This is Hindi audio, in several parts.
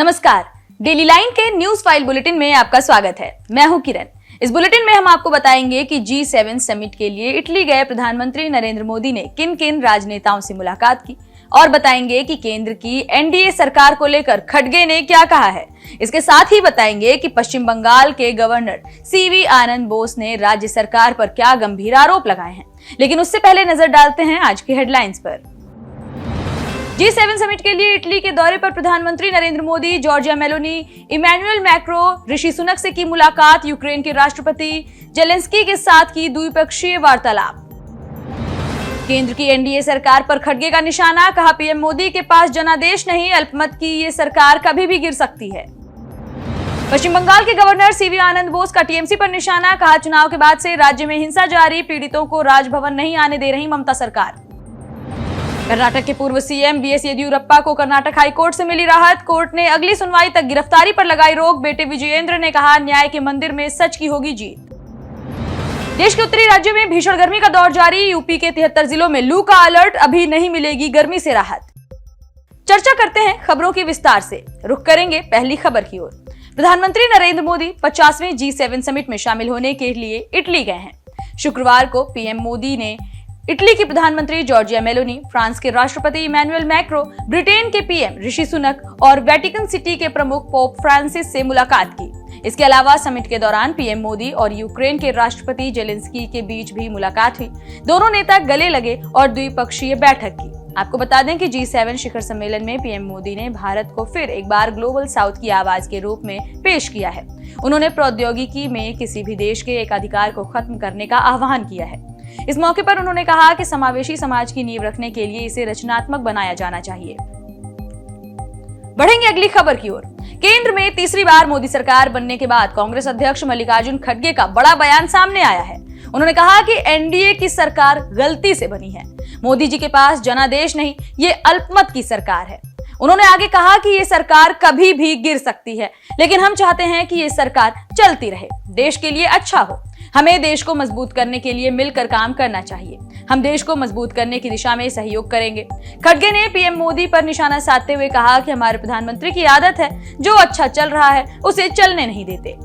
नमस्कार, डेली लाइन के न्यूज फाइल बुलेटिन में आपका स्वागत है। मैं हूं किरण। इस बुलेटिन में हम आपको बताएंगे कि G7 समिट के लिए इटली गए प्रधानमंत्री नरेंद्र मोदी ने किन किन राजनेताओं से मुलाकात की और बताएंगे कि केंद्र की एनडीए सरकार को लेकर खड़गे ने क्या कहा है। इसके साथ ही बताएंगे कि पश्चिम बंगाल के गवर्नर CV आनंद बोस ने राज्य सरकार पर क्या गंभीर आरोप लगाए हैं। लेकिन उससे पहले नजर डालते हैं आज की हेडलाइंस पर। G7 समिट के लिए इटली के दौरे पर प्रधानमंत्री Narendra Modi, Giorgia Meloni, Emmanuel Macron, Rishi Sunak से की मुलाकात, यूक्रेन के राष्ट्रपति जेलेंस्की के साथ की द्विपक्षीय वार्तालाप। केंद्र की एनडीए सरकार पर खड़गे का निशाना, कहा पीएम मोदी के पास जनादेश नहीं, अल्पमत की ये सरकार कभी भी गिर सकती है। पश्चिम बंगाल के गवर्नर CV आनंद बोस का टीएमसी पर निशाना, कहा चुनाव के बाद से राज्य में हिंसा जारी, पीड़ितों को राजभवन नहीं आने दे रही ममता सरकार। कर्नाटक के पूर्व सीएम BS येदियुरप्पा को कर्नाटक हाईकोर्ट से मिली राहत, कोर्ट ने अगली सुनवाई तक गिरफ्तारी पर लगाई रोक, बेटे विजयेंद्र ने कहा न्याय के मंदिर में सच की होगी जीत। देश के उत्तरी राज्यों में भीषण गर्मी का दौर जारी, यूपी के 73 जिलों में लू का अलर्ट, अभी नहीं मिलेगी गर्मी से राहत। चर्चा करते हैं खबरों की विस्तार से। रुख करेंगे पहली खबर की ओर। प्रधानमंत्री नरेंद्र मोदी 50वें G7 समिट में शामिल होने के लिए इटली गए हैं। शुक्रवार को पीएम मोदी ने इटली की प्रधानमंत्री जॉर्जिया मेलोनी, फ्रांस के राष्ट्रपति इमैनुअल मैक्रो, ब्रिटेन के पीएम ऋषि सुनक और वेटिकन सिटी के प्रमुख पोप फ्रांसिस से मुलाकात की। इसके अलावा समिट के दौरान पीएम मोदी और यूक्रेन के राष्ट्रपति जेलेंस्की के बीच भी मुलाकात हुई। दोनों नेता गले लगे और द्विपक्षीय बैठक की। आपको बता दें कि G7 शिखर सम्मेलन में पीएम मोदी ने भारत को फिर एक बार ग्लोबल साउथ की आवाज के रूप में पेश किया है। उन्होंने प्रौद्योगिकी में किसी भी देश के एकाधिकार को खत्म करने का आह्वान किया है। इस मौके पर उन्होंने कहा कि समावेशी समाज की नींव रखने के लिए इसे रचनात्मक बनाया जाना चाहिए। बढ़ेंगे अगली खबर की ओर। केंद्र में तीसरी बार मोदी सरकार बनने के बाद कांग्रेस अध्यक्ष मल्लिकार्जुन खड़गे का बड़ा बयान सामने आया है। उन्होंने कहा कि एनडीए की सरकार गलती से बनी है, मोदी जी के पास जनादेश नहीं, ये अल्पमत की सरकार है। उन्होंने आगे कहा कि ये सरकार कभी भी गिर सकती है, लेकिन हम चाहते हैं कि ये सरकार चलती रहे, देश के लिए अच्छा हो। हमें देश को मजबूत करने के लिए मिलकर काम करना चाहिए। हम देश को मजबूत करने की दिशा में सहयोग करेंगे। खड़गे ने पीएम मोदी पर निशाना साधते हुए कहा कि हमारे प्रधानमंत्री की आदत है, जो अच्छा चल रहा है उसे चलने नहीं देते।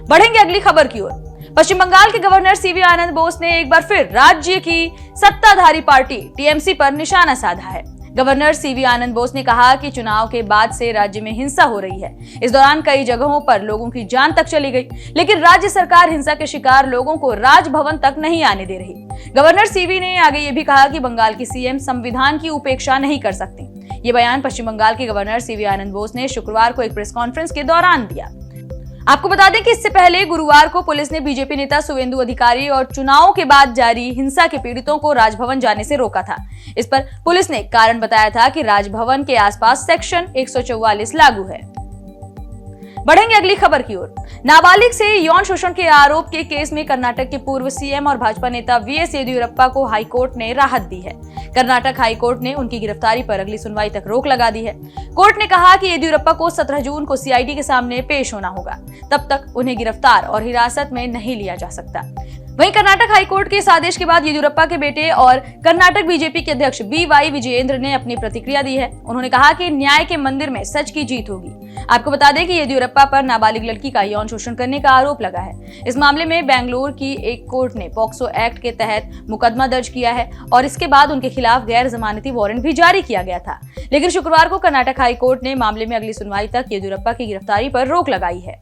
बढ़ेंगे अगली खबर की ओर। पश्चिम बंगाल के गवर्नर CV आनंद बोस ने एक बार फिर राज्य की सत्ताधारी पार्टी टीएमसी पर निशाना साधा है। गवर्नर CV आनंद बोस ने कहा कि चुनाव के बाद से राज्य में हिंसा हो रही है। इस दौरान कई जगहों पर लोगों की जान तक चली गई, लेकिन राज्य सरकार हिंसा के शिकार लोगों को राजभवन तक नहीं आने दे रही। गवर्नर CV ने आगे ये भी कहा कि बंगाल की CM संविधान की उपेक्षा नहीं कर सकती। ये बयान पश्चिम बंगाल के गवर्नर CV आनंद बोस ने शुक्रवार को एक प्रेस कॉन्फ्रेंस के दौरान दिया। आपको बता दें कि इससे पहले गुरुवार को पुलिस ने बीजेपी नेता शुवेंदु अधिकारी और चुनावों के बाद जारी हिंसा के पीड़ितों को राजभवन जाने से रोका था। इस पर पुलिस ने कारण बताया था कि राजभवन के आसपास सेक्शन 144 लागू है। बढ़ेंगे अगली खबर की ओर। नाबालिग से यौन शोषण के आरोप के केस में कर्नाटक के पूर्व सीएम और भाजपा नेता VS येदियुरप्पा को हाईकोर्ट ने राहत दी है। कर्नाटक हाईकोर्ट ने उनकी गिरफ्तारी पर अगली सुनवाई तक रोक लगा दी है। कोर्ट ने कहा कि येदियुरप्पा को 17 जून को CID के सामने पेश होना होगा, तब तक उन्हें गिरफ्तार और हिरासत में नहीं लिया जा सकता। वहीं कर्नाटक हाईकोर्ट के इस आदेश के बाद येदियुरप्पा के बेटे और कर्नाटक बीजेपी के अध्यक्ष BY विजयेंद्र ने अपनी प्रतिक्रिया दी है। उन्होंने कहा कि न्याय के मंदिर में सच की जीत होगी। आपको बता दें कि येदियुरप्पा पर नाबालिग लड़की का यौन शोषण करने का आरोप लगा है। इस मामले में बेंगलुरु की एक कोर्ट ने पॉक्सो एक्ट के तहत मुकदमा दर्ज किया है और इसके बाद उनके खिलाफ गैर जमानती वारंट भी जारी किया गया था। लेकिन शुक्रवार को कर्नाटक हाईकोर्ट ने मामले में अगली सुनवाई तक येदियुरप्पा की गिरफ्तारी पर रोक लगाई है।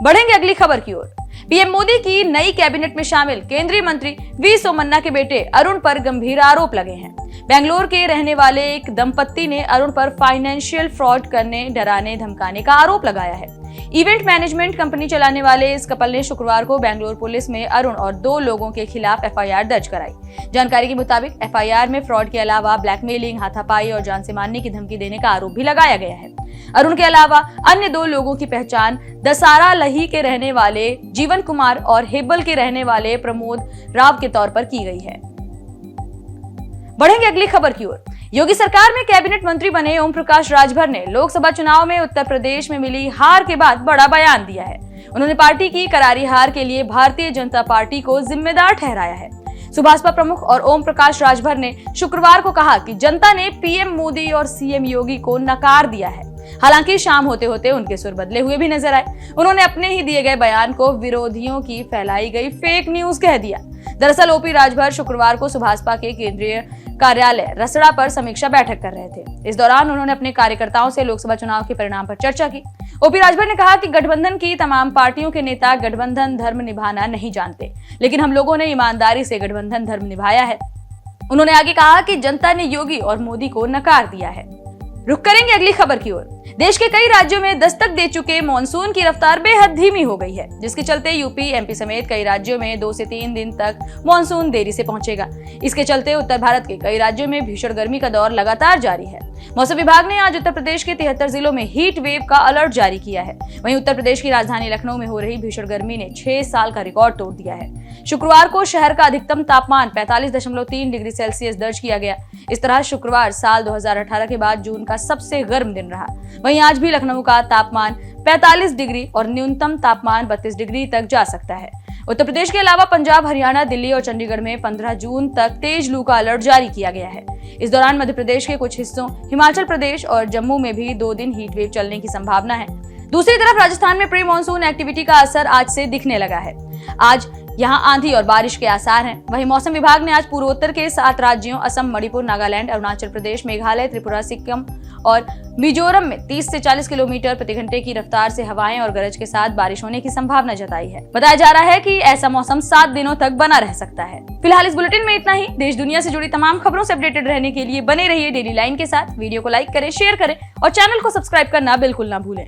बढ़ेंगे अगली खबर की ओर। पीएम मोदी की नई कैबिनेट में शामिल केंद्रीय मंत्री V सोमन्ना के बेटे अरुण पर गंभीर आरोप लगे हैं। बेंगलुरु के रहने वाले एक दंपत्ति ने अरुण पर फाइनेंशियल फ्रॉड करने, डराने, धमकाने का आरोप लगाया है। इवेंट मैनेजमेंट कंपनी चलाने वाले इस कपल ने शुक्रवार को बेंगलुरु पुलिस में अरुण और 2 लोगों के खिलाफ FIR दर्ज कराई। जानकारी के मुताबिक FIR में फ्रॉड के अलावा ब्लैकमेलिंग, हाथापाई और जान से मारने की धमकी देने का आरोप भी लगाया गया है। अरुण के अलावा अन्य 2 लोगों की पहचान दसारा लही के रहने वाले जीवन कुमार और हेब्बल के रहने वाले प्रमोद राव के तौर पर की गई है। बढ़ेंगे अगली खबर की ओर। योगी सरकार में कैबिनेट मंत्री बने ओम प्रकाश राजभर ने लोकसभा चुनाव में उत्तर प्रदेश में मिली हार के बाद बड़ा बयान दिया है। उन्होंने पार्टी की करारी हार के लिए भारतीय जनता पार्टी को जिम्मेदार ठहराया है। सुभाषपा प्रमुख और ओम प्रकाश राजभर ने शुक्रवार को कहा कि जनता ने पीएम मोदी और सीएम योगी को नकार दिया है। हालांकि शाम होते होते उनके सुर बदले हुए भी नजर आए। उन्होंने अपने ही दिए गए बयान को विरोधियों की फैलाई गई फेक न्यूज कह दिया। दरअसल ओपी राजभर शुक्रवार को सुभाषपा के केंद्रीय कार्यालय रसड़ा पर समीक्षा बैठक कर रहे थे। इस दौरान उन्होंने अपने कार्यकर्ताओं से लोकसभा चुनाव के परिणाम पर चर्चा की। ओपी राजभर ने कहा कि गठबंधन की तमाम पार्टियों के नेता गठबंधन धर्म निभाना नहीं जानते, लेकिन हम लोगों ने ईमानदारी से गठबंधन धर्म निभाया है। उन्होंने आगे कहा कि जनता ने योगी और मोदी को नकार दिया है। रुक करेंगे अगली खबर की ओर। देश के कई राज्यों में दस्तक दे चुके मॉनसून की रफ्तार बेहद धीमी हो गई है, जिसके चलते यूपी, एमपी समेत कई राज्यों में 2 से 3 दिन तक मॉनसून देरी से पहुंचेगा। इसके चलते उत्तर भारत के कई राज्यों में भीषण गर्मी का दौर लगातार जारी है। मौसम विभाग ने आज उत्तर प्रदेश के 73 जिलों में हीट वेव का अलर्ट जारी किया है। वहीं उत्तर प्रदेश की राजधानी लखनऊ में हो रही भीषण गर्मी ने 6 साल का रिकॉर्ड तोड़ दिया है। शुक्रवार को शहर का अधिकतम तापमान 45.3 डिग्री सेल्सियस दर्ज किया गया। इस तरह शुक्रवार साल 2018 के बाद जून का सबसे गर्म दिन रहा। वहीं आज भी लखनऊ का तापमान 45 डिग्री और न्यूनतम तापमान 32 डिग्री तक जा सकता है। उत्तर प्रदेश के अलावा पंजाब, हरियाणा, दिल्ली और चंडीगढ़ में 15 जून तक तेज लू का अलर्ट जारी किया गया है। इस दौरान मध्य प्रदेश के कुछ हिस्सों, हिमाचल प्रदेश और जम्मू में भी 2 दिन हीट वेव चलने की संभावना है। दूसरी तरफ राजस्थान में प्री मानसून एक्टिविटी का असर आज से दिखने लगा है। आज यहां आंधी और बारिश के आसार हैं। वहीं मौसम विभाग ने आज पूर्वोत्तर के 7 राज्यों असम, मणिपुर, नागालैंड, अरुणाचल प्रदेश, मेघालय, त्रिपुरा, सिक्किम और मिजोरम में 30 से 40 किलोमीटर प्रति घंटे की रफ्तार से हवाएं और गरज के साथ बारिश होने की संभावना जताई है। बताया जा रहा है कि ऐसा मौसम 7 दिनों तक बना रह सकता है। फिलहाल इस बुलेटिन में इतना ही। देश दुनिया से जुड़ी तमाम खबरों से अपडेटेड रहने के लिए बने रहिए डेली लाइन के साथ। वीडियो को लाइक करें, शेयर करें और चैनल को सब्सक्राइब करना बिल्कुल ना भूलें।